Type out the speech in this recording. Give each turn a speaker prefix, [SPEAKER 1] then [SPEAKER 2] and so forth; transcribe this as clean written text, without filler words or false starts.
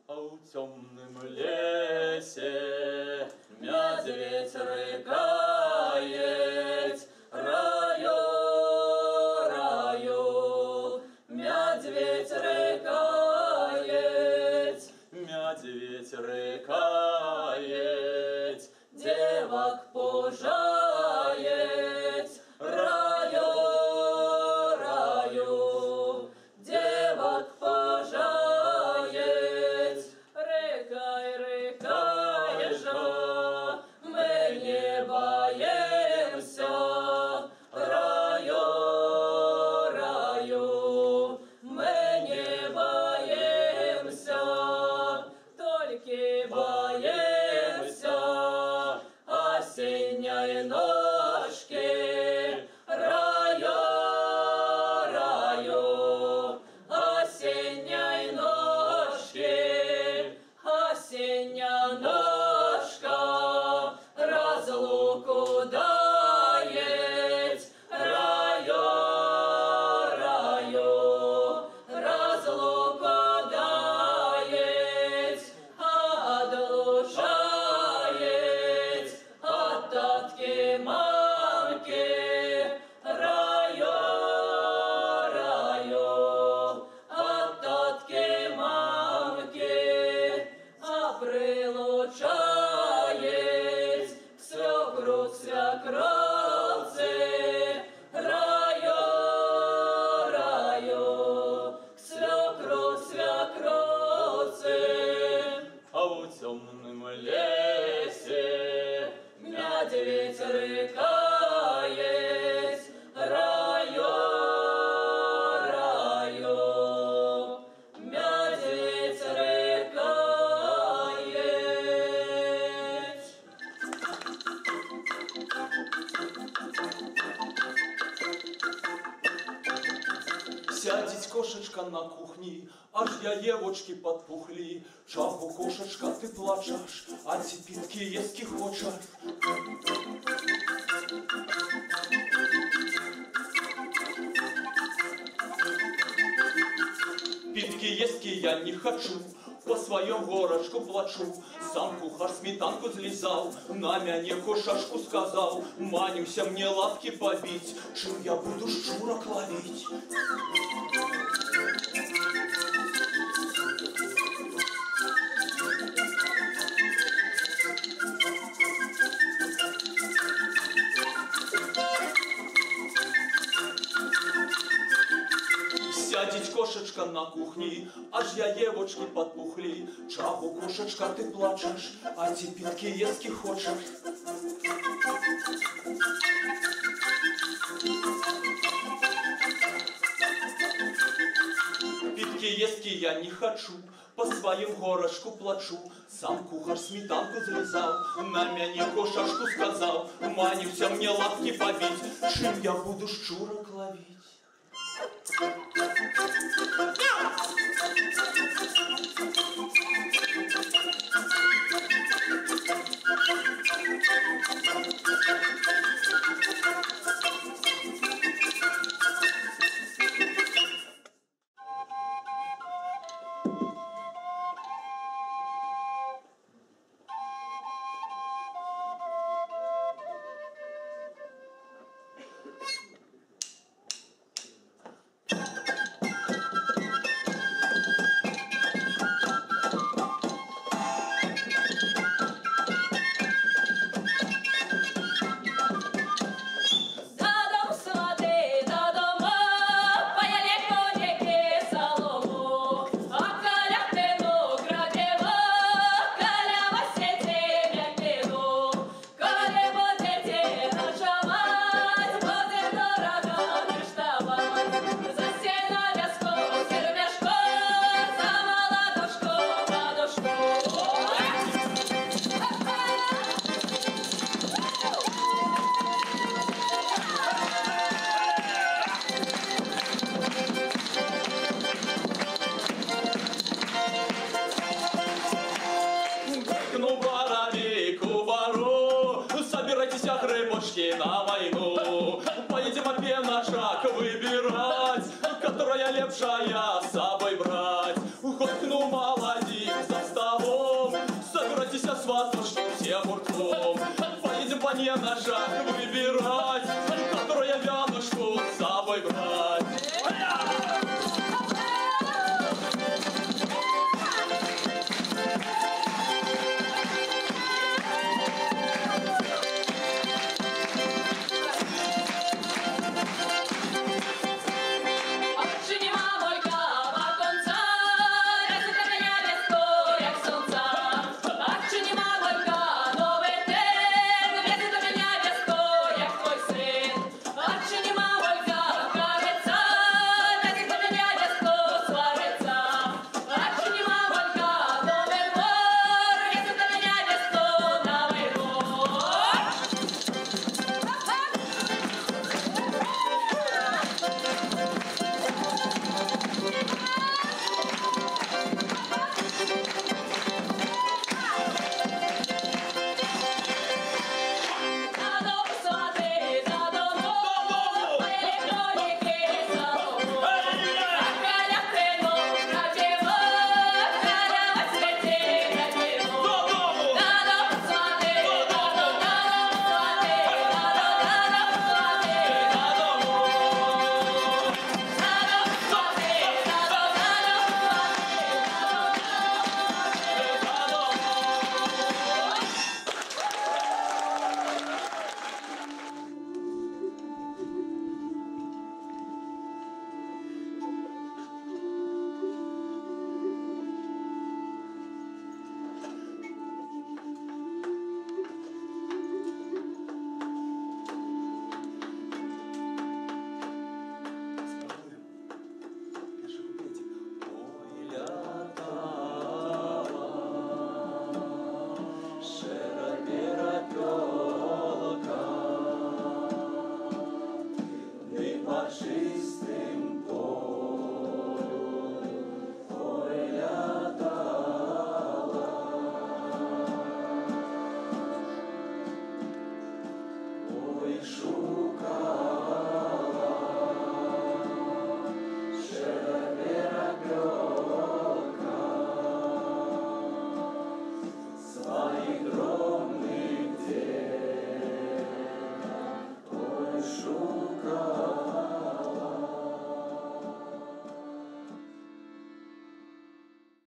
[SPEAKER 1] А у темном лесе медведь рыкает, раю, раю, медведь рыкает, медведь рыкает, девок пужает, раю, раю, девок пужает. Рыкай, рыкай же, мы не боимся, раю, раю, мы не боимся, только боимся осенней ножки, раю, раю, осенней ножки, осенняя ножка разлуку дает, раю, раю, разлуку дает, отлучает от татки мамки, раю, раю, от татки мамки, а прилучает к свекру свекровцы, раю, раю, к свекру свекровцы. А в темном лесе медведь рыкает, раю, раю, медведь рыкает.
[SPEAKER 2] Сядеть кошечка на кухне, аж яевочки подпухли. Чого, кошечка, ты плачешь, а ці питки есть хочешь? Питки есть я не хочу, по своем горошку плачу. Сам кухар сметанку злизал, на мяне кошашку сказал: манюся мне лапки побить, чим я буду щурок ловить. Сядеть кошечка на кухне, аж яевочки подпухли. Чого, кошечка, ты плачешь, а ці питки есть хочешь? Питки есть я не хочу, по своим горошку плачу. Сам кухар сметанку злизал, на мяне кошашку сказал: манюся мне лапки побить, чим я буду щурок ловить. рыбушки на войну. Поедем опять на шаг выбирать, которая лепшая с собой брать. Хоть ну мало